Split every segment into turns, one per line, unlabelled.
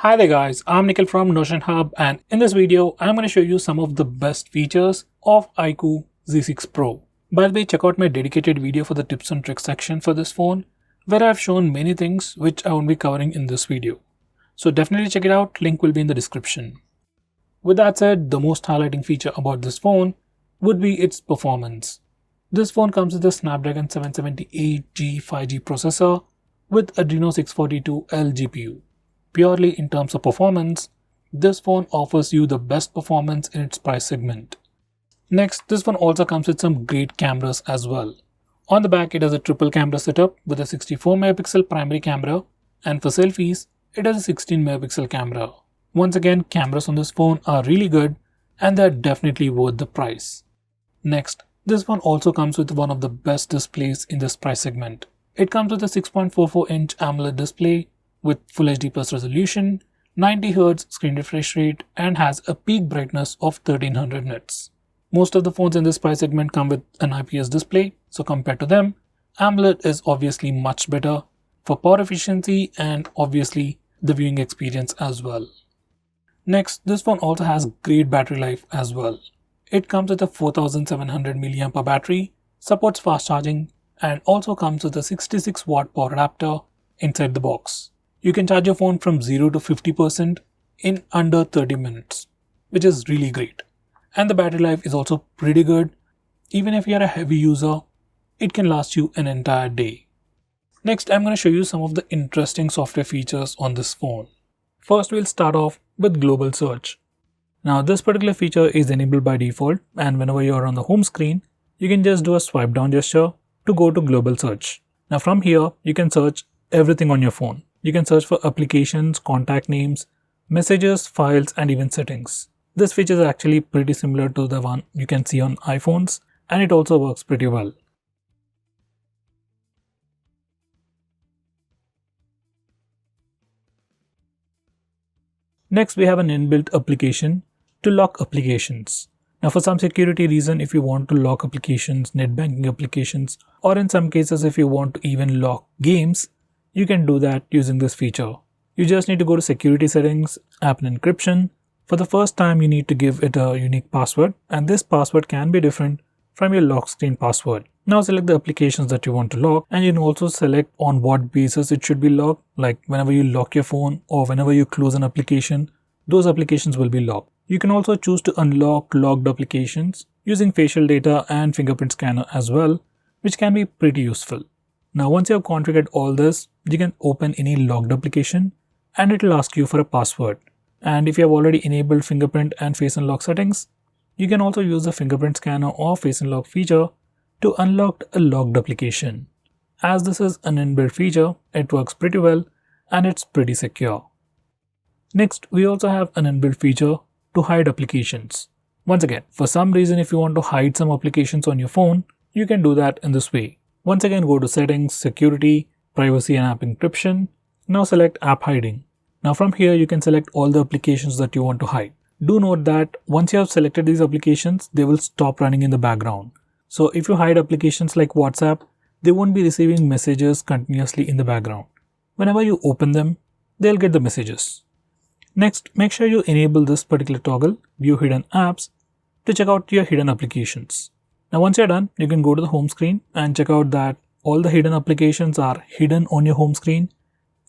Hi there guys, I'm Nikhil from Notion Hub, and in this video I'm going to show you some of the best features of iQOO Z6 Pro. By the way, check out my dedicated video for the tips and tricks section for this phone, where I've shown many things which I won't be covering in this video. So definitely check it out, link will be in the description. With that said, the most highlighting feature about this phone would be its performance. This phone comes with a Snapdragon 778G 5G processor with Adreno 642L GPU. Purely in terms of performance, this phone offers you the best performance in its price segment. Next, this phone also comes with some great cameras as well. On the back, it has a triple camera setup with a 64 megapixel primary camera, and for selfies, it has a 16 megapixel camera. Once again, cameras on this phone are really good and they're definitely worth the price. Next, this phone also comes with one of the best displays in this price segment. It comes with a 6.44-inch AMOLED display with Full HD Plus resolution, 90Hz screen refresh rate, and has a peak brightness of 1300 nits. Most of the phones in this price segment come with an IPS display, so compared to them, AMOLED is obviously much better for power efficiency and obviously the viewing experience as well. Next, this phone also has great battery life as well. It comes with a 4700 mAh battery, supports fast charging, and also comes with a 66 watt power adapter inside the box. You can charge your phone from 0 to 50% in under 30 minutes, which is really great. And the battery life is also pretty good. Even if you're a heavy user, it can last you an entire day. Next, I'm going to show you some of the interesting software features on this phone. First, we'll start off with global search. Now, this particular feature is enabled by default, and whenever you're on the home screen, you can just do a swipe down gesture to go to global search. Now, from here, you can search everything on your phone. You can search for applications, contact names, messages, files, and even settings. This feature is actually pretty similar to the one you can see on iPhones, and it also works pretty well. Next, we have an inbuilt application to lock applications. Now, for some security reason, if you want to lock applications, net banking applications, or in some cases if you want to even lock games, you can do that using this feature. You just need to go to security settings, app and encryption. For the first time, you need to give it a unique password, and this password can be different from your lock screen password. Now select the applications that you want to lock, and you can also select on what basis it should be locked, like whenever you lock your phone or whenever you close an application, those applications will be locked. You can also choose to unlock locked applications using facial data and fingerprint scanner as well, which can be pretty useful. Now once you have configured all this, you can open any logged application and it will ask you for a password. And if you have already enabled fingerprint and face unlock settings, you can also use the fingerprint scanner or face unlock feature to unlock a logged application. As this is an inbuilt feature, it works pretty well and it's pretty secure. Next, we also have an inbuilt feature to hide applications. Once again, for some reason if you want to hide some applications on your phone, you can do that in this way. Once again, go to settings, security, privacy and app encryption. Now select app hiding. Now from here you can select all the applications that you want to hide. Do note that once you have selected these applications, they will stop running in the background. So if you hide applications like WhatsApp, they won't be receiving messages continuously in the background. Whenever you open them, they'll get the messages. Next, make sure you enable this particular toggle, View Hidden Apps, to check out your hidden applications. Now once you're done, you can go to the home screen and check out that all the hidden applications are hidden on your home screen.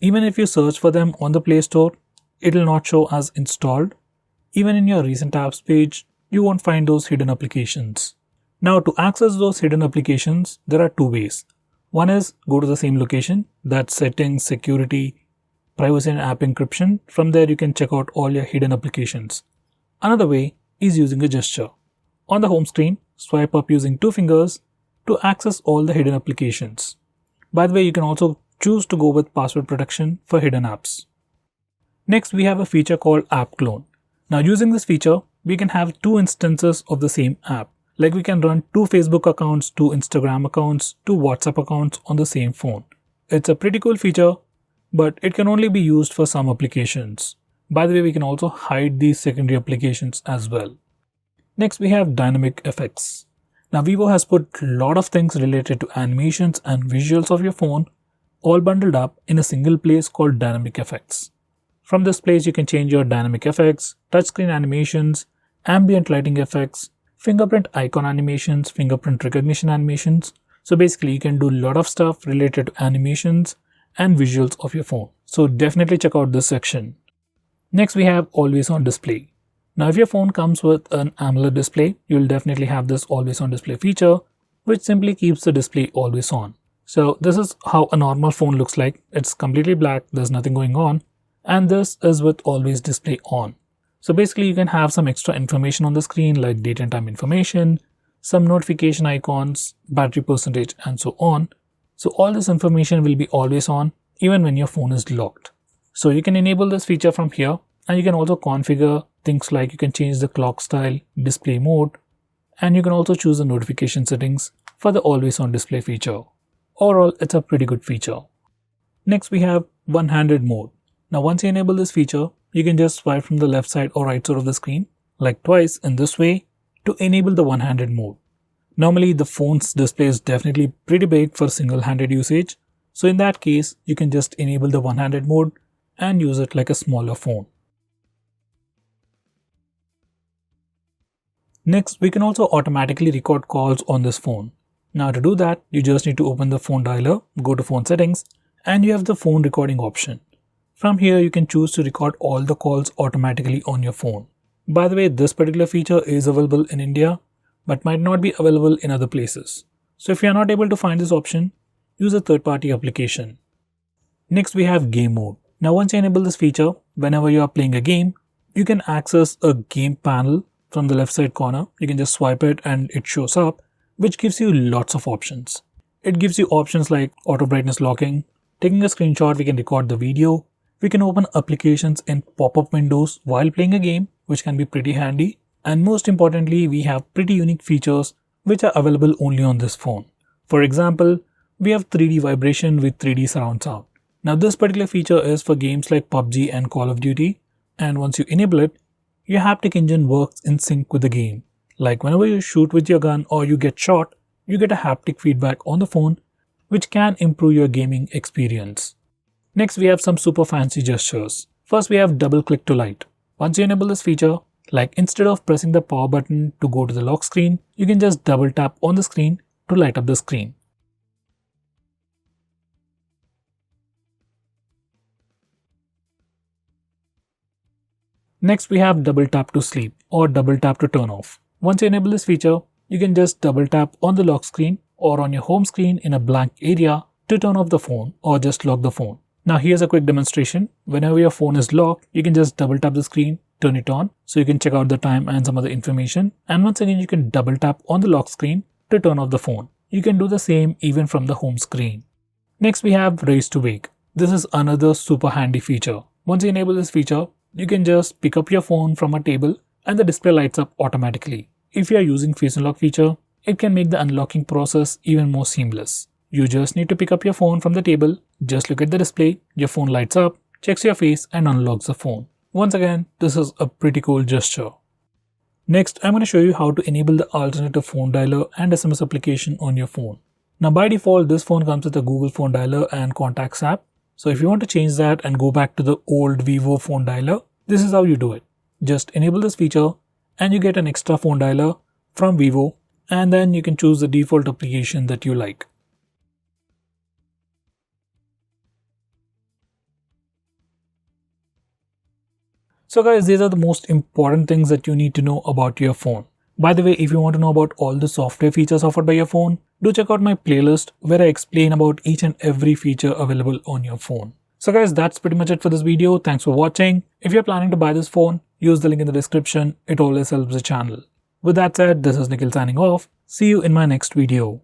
Even if you search for them on the Play Store, it will not show as installed. Even in your recent apps page, you won't find those hidden applications. Now to access those hidden applications, there are two ways. One is go to the same location, that's settings, security, privacy and app encryption. From there you can check out all your hidden applications. Another way is using a gesture. On the home screen, swipe up using two fingers to access all the hidden applications. By the way, you can also choose to go with password protection for hidden apps. Next, we have a feature called App Clone. Now using this feature, we can have two instances of the same app. Like we can run two Facebook accounts, two Instagram accounts, two WhatsApp accounts on the same phone. It's a pretty cool feature, but it can only be used for some applications. By the way, we can also hide these secondary applications as well. Next, we have dynamic effects. Now Vivo has put a lot of things related to animations and visuals of your phone all bundled up in a single place called dynamic effects. From this place, you can change your dynamic effects, touchscreen animations, ambient lighting effects, fingerprint icon animations, fingerprint recognition animations. So basically, you can do a lot of stuff related to animations and visuals of your phone. So definitely check out this section. Next, we have always on display. Now, if your phone comes with an AMOLED display, you'll definitely have this always on display feature, which simply keeps the display always on. So this is how a normal phone looks like. It's completely black, there's nothing going on. And this is with always display on. So basically you can have some extra information on the screen like date and time information, some notification icons, battery percentage and so on. So all this information will be always on even when your phone is locked. So you can enable this feature from here, and you can also configure things like you can change the clock style, display mode, and you can also choose the notification settings for the always on display feature. Overall, it's a pretty good feature. Next we have one-handed mode. Now once you enable this feature, you can just swipe from the left side or right side of the screen like twice in this way to enable the one-handed mode. Normally the phone's display is definitely pretty big for single-handed usage. So in that case, you can just enable the one-handed mode and use it like a smaller phone. Next, we can also automatically record calls on this phone. Now to do that, you just need to open the phone dialer, go to phone settings, and you have the phone recording option. From here, you can choose to record all the calls automatically on your phone. By the way, this particular feature is available in India, but might not be available in other places. So if you are not able to find this option, use a third-party application. Next, we have game mode. Now once you enable this feature, whenever you are playing a game, you can access a game panel from the left side corner. You can just swipe it and it shows up, which gives you lots of options. It gives you options like auto brightness locking, taking a screenshot, we can record the video, we can open applications in pop-up windows while playing a game, which can be pretty handy. And most importantly, we have pretty unique features which are available only on this phone. For example, we have 3D vibration with 3D surround sound. Now this particular feature is for games like PUBG and Call of Duty, and once you enable it, your haptic engine works in sync with the game. Like whenever you shoot with your gun or you get shot, you get a haptic feedback on the phone, which can improve your gaming experience. Next, we have some super fancy gestures. First, we have double click to light. Once you enable this feature, like instead of pressing the power button to go to the lock screen, you can just double tap on the screen to light up the screen. Next, we have double tap to sleep or double tap to turn off. Once you enable this feature, you can just double tap on the lock screen or on your home screen in a blank area to turn off the phone or just lock the phone. Now here's a quick demonstration. Whenever your phone is locked, you can just double tap the screen, turn it on so you can check out the time and some other information. And once again, you can double tap on the lock screen to turn off the phone. You can do the same even from the home screen. Next, we have raise to wake. This is another super handy feature. Once you enable this feature, you can just pick up your phone from a table and the display lights up automatically. If you are using face unlock feature, it can make the unlocking process even more seamless. You just need to pick up your phone from the table, just look at the display, your phone lights up, checks your face and unlocks the phone. Once again, this is a pretty cool gesture. Next, I'm going to show you how to enable the alternative phone dialer and SMS application on your phone. Now by default, this phone comes with a Google phone dialer and contacts app. So if you want to change that and go back to the old Vivo phone dialer, this is how you do it. Just enable this feature and you get an extra phone dialer from Vivo, and then you can choose the default application that you like. So guys, these are the most important things that you need to know about your phone. By the way, if you want to know about all the software features offered by your phone, do check out my playlist where I explain about each and every feature available on your phone. So guys, that's pretty much it for this video. Thanks for watching. If you're planning to buy this phone, use the link in the description. It always helps the channel. With that said, this is Nikhil signing off. See you in my next video.